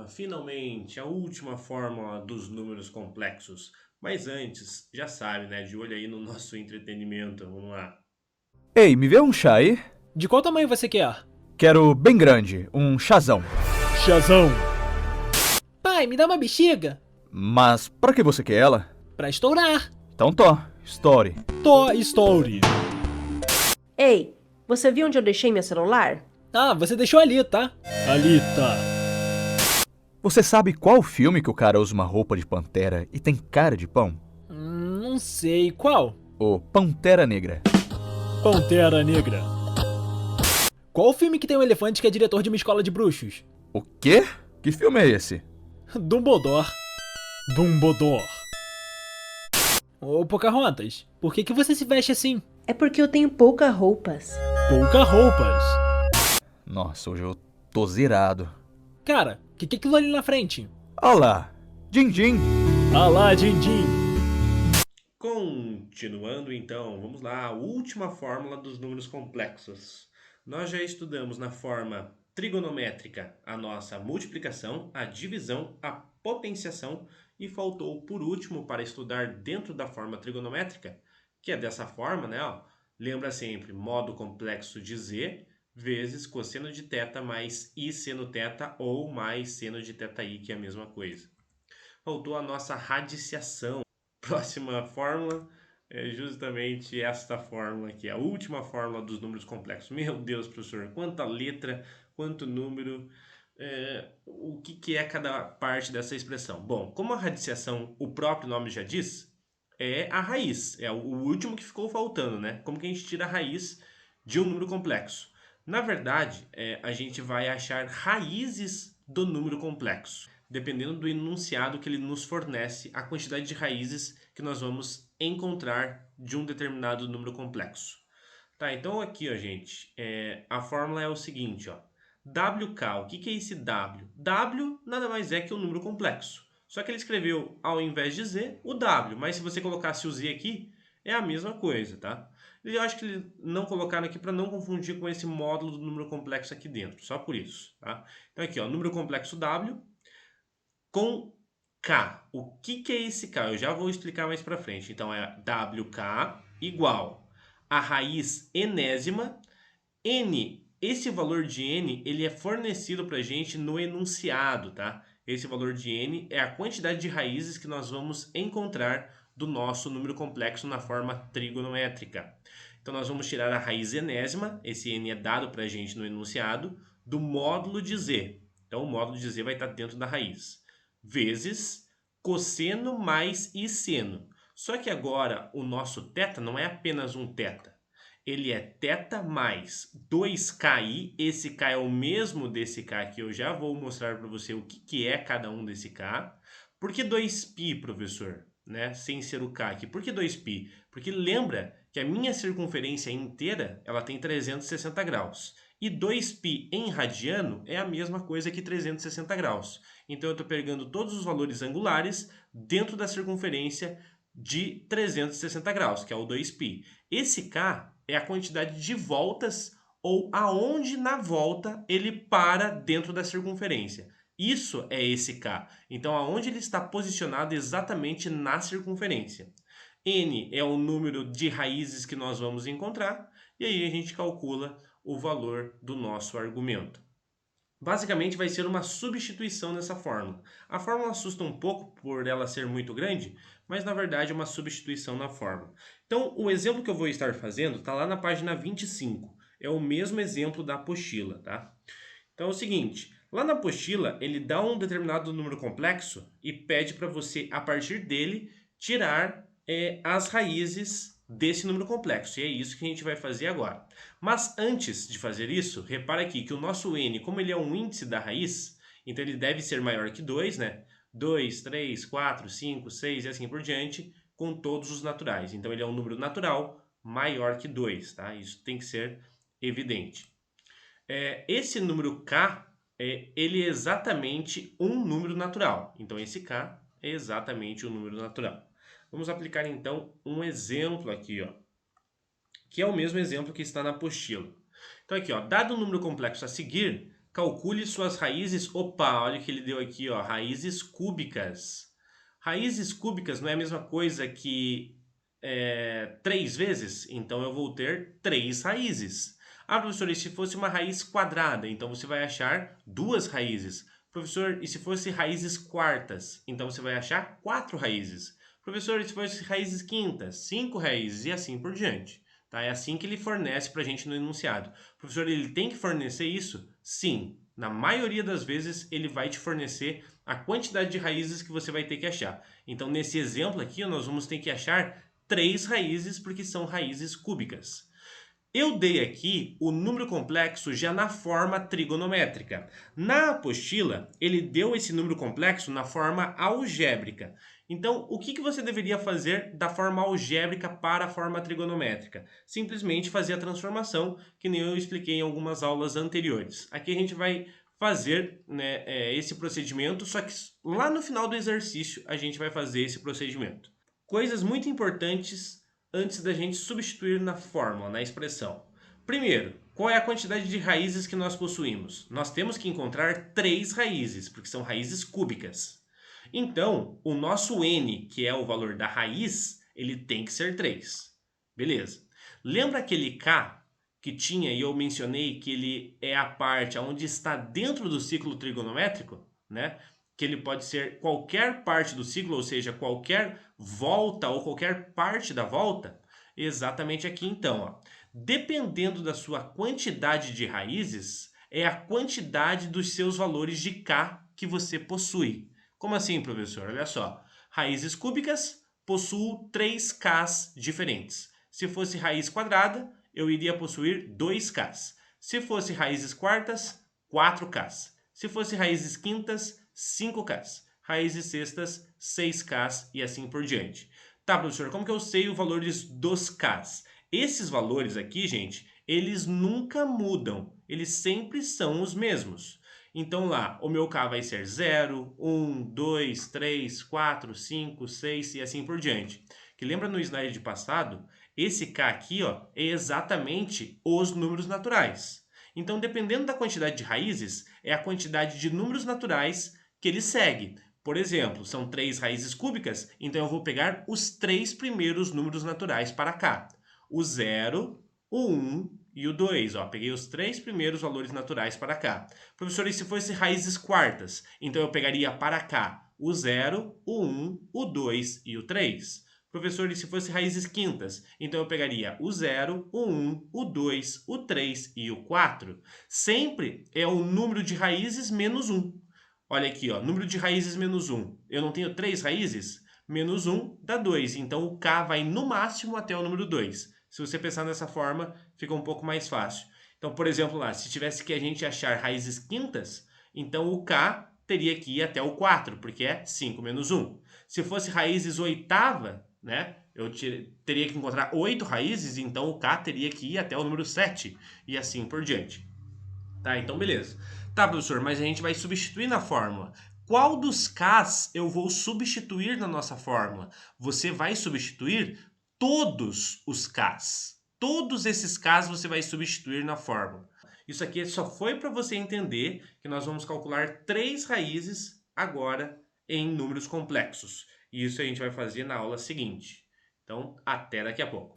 Finalmente, a última fórmula dos números complexos. Mas antes, já sabe, né? De olho aí no nosso entretenimento. Vamos lá. Ei, me vê um chá aí? De qual tamanho você quer? Quero bem grande, um chazão. Chazão. Pai, me dá uma bexiga. Mas pra que você quer ela? Pra estourar. Então story. Toy Story. Ei, você viu onde eu deixei meu celular? Ah, você deixou ali, tá? Ali tá. Você sabe qual filme que o cara usa uma roupa de pantera e tem cara de pão? Não sei. Qual? O Pantera Negra. Pantera Negra. Qual o filme que tem um elefante que é diretor de uma escola de bruxos? O quê? Que filme é esse? Dumbledore. Dumbledore. Ô, Pocahontas, por que você se veste assim? É porque eu tenho poucas roupas. Pouca roupas. Nossa, hoje eu tô zerado. Cara, o que é aquilo ali na frente? Olha lá, Din. Ah lá, Din. Continuando então, vamos lá. A última fórmula dos números complexos. Nós já estudamos na forma trigonométrica a nossa multiplicação, a divisão, a potenciação e faltou por último para estudar dentro da forma trigonométrica, que é dessa forma, né? Ó, lembra sempre, modo complexo de z vezes cosseno de θ mais i seno θ ou mais seno de θi, que é a mesma coisa. Faltou a nossa radiciação. Próxima fórmula é justamente esta fórmula aqui, a última fórmula dos números complexos. Meu Deus, professor, quanta letra, quanto número, o que é cada parte dessa expressão? Bom, como a radiciação, o próprio nome já diz, é a raiz, é o último que ficou faltando, né? Como que a gente tira a raiz de um número complexo? Na verdade, a gente vai achar raízes do número complexo, dependendo do enunciado que ele nos fornece, a quantidade de raízes que nós vamos encontrar de um determinado número complexo. Tá, então aqui, ó, gente, a fórmula é o seguinte, ó. WK, o que é esse W? W nada mais é que um número complexo. Só que ele escreveu, ao invés de Z, o W. Mas se você colocasse o Z aqui, é a mesma coisa, tá? Eu acho que eles não colocaram aqui para não confundir com esse módulo do número complexo aqui dentro. Só por isso, tá? Então aqui, ó, número complexo W com K. O que é esse K? Eu já vou explicar mais para frente. Então é WK igual a raiz enésima. N, esse valor de N, ele é fornecido para a gente no enunciado, tá? Esse valor de N é a quantidade de raízes que nós vamos encontrar do nosso número complexo na forma trigonométrica. Então nós vamos tirar a raiz enésima, esse N é dado para a gente no enunciado, do módulo de Z. Então o módulo de Z vai estar dentro da raiz. Vezes cosseno mais i seno. Só que agora o nosso θ não é apenas um θ. Ele é θ mais 2ki, esse k é o mesmo desse k que eu já vou mostrar para você o que é cada um desse k. Por que 2π, professor? Né? Sem ser o k aqui. Por que 2π? Porque lembra que a minha circunferência inteira ela tem 360 graus. E 2π em radiano é a mesma coisa que 360 graus. Então eu estou pegando todos os valores angulares dentro da circunferência de 360 graus, que é o 2π. Esse k é a quantidade de voltas ou aonde na volta ele para dentro da circunferência. Isso é esse K. Então, aonde ele está posicionado exatamente na circunferência. N é o número de raízes que nós vamos encontrar e aí a gente calcula o valor do nosso argumento. Basicamente vai ser uma substituição nessa fórmula. A fórmula assusta um pouco por ela ser muito grande, mas na verdade é uma substituição na fórmula. Então, o exemplo que eu vou estar fazendo está lá na página 25. É o mesmo exemplo da apostila, tá? Então é o seguinte, lá na apostila ele dá um determinado número complexo e pede para você, a partir dele, tirar as raízes desse número complexo. E é isso que a gente vai fazer agora. Mas antes de fazer isso, repara aqui que o nosso n, como ele é um índice da raiz, então ele deve ser maior que 2, né? 2, 3, 4, 5, 6 e assim por diante, com todos os naturais. Então ele é um número natural maior que 2, tá? Isso tem que ser evidente. Esse número k, ele é exatamente um número natural. Então esse k é exatamente um número natural. Vamos aplicar então um exemplo aqui, ó, que é o mesmo exemplo que está na apostila. Então aqui, ó, dado o número complexo a seguir, Calcule suas raízes. Opa, olha o que ele deu aqui, ó, raízes cúbicas. Raízes cúbicas não é a mesma coisa que 3 vezes? Então eu vou ter 3 raízes. Ah, professor, e se fosse uma raiz quadrada? Então você vai achar 2 raízes. Professor, e se fosse raízes quartas? Então você vai achar 4 raízes. Professor, e se fosse raízes quintas? 5 raízes e assim por diante. Tá? É assim que ele fornece para a gente no enunciado. Professor, ele tem que fornecer isso? Sim. Na maioria das vezes ele vai te fornecer a quantidade de raízes que você vai ter que achar. Então nesse exemplo aqui nós vamos ter que achar 3 raízes porque são raízes cúbicas. Eu dei aqui o número complexo já na forma trigonométrica. Na apostila, ele deu esse número complexo na forma algébrica. Então, o que você deveria fazer da forma algébrica para a forma trigonométrica? Simplesmente fazer a transformação, que nem eu expliquei em algumas aulas anteriores. Aqui a gente vai fazer, né, esse procedimento, só que lá no final do exercício a gente vai fazer esse procedimento. Coisas muito importantes antes da gente substituir na fórmula, na expressão. Primeiro, qual é a quantidade de raízes que nós possuímos? Nós temos que encontrar 3 raízes, porque são raízes cúbicas. Então, o nosso n, que é o valor da raiz, ele tem que ser 3. Beleza. Lembra aquele k que tinha e eu mencionei que ele é a parte onde está dentro do ciclo trigonométrico, né? Que ele pode ser qualquer parte do ciclo, ou seja, qualquer volta ou qualquer parte da volta? Exatamente aqui então, ó. Dependendo da sua quantidade de raízes, é a quantidade dos seus valores de k que você possui. Como assim, professor? Olha só, raízes cúbicas possuem 3 k's diferentes. Se fosse raiz quadrada, eu iria possuir 2 k's. Se fosse raízes quartas, 4 k's. Se fosse raízes quintas, 5 k's. Raízes sextas, 6 k's e assim por diante. Tá, professor, como que eu sei os valores dos k's? Esses valores aqui, gente, eles nunca mudam. Eles sempre são os mesmos. Então lá, o meu k vai ser 0, 1, 2, 3, 4, 5, 6 e assim por diante. Que lembra no slide passado, esse k aqui, ó, é exatamente os números naturais. Então, dependendo da quantidade de raízes, é a quantidade de números naturais que ele segue. Por exemplo, são 3 raízes cúbicas, então eu vou pegar os 3 primeiros números naturais para cá. O 0, o 1 e o 2. Ó, peguei os 3 primeiros valores naturais para cá. Professor, e se fosse raízes quartas? Então eu pegaria para cá o 0, o 1, o 2 e o 3. Professor, e se fosse raízes quintas? Então eu pegaria o 0, o 1, o 2, o 3 e o 4. Sempre é o número de raízes menos 1. Olha aqui, ó, número de raízes menos 1. Eu não tenho 3 raízes? Menos 1 dá 2. Então o k vai no máximo até o número 2. Se você pensar dessa forma, fica um pouco mais fácil. Então, por exemplo, lá, se tivesse que a gente achar raízes quintas, então o k teria que ir até o 4, porque é 5 menos 1. Se fosse raízes oitava, né, eu teria que encontrar 8 raízes, então o k teria que ir até o número 7 e assim por diante. Tá, então beleza. Tá, professor, mas a gente vai substituir na fórmula. Qual dos k's eu vou substituir na nossa fórmula? Você vai substituir todos os k's. Todos esses k's você vai substituir na fórmula. Isso aqui só foi para você entender que nós vamos calcular 3 raízes agora em números complexos. E isso a gente vai fazer na aula seguinte. Então, até daqui a pouco.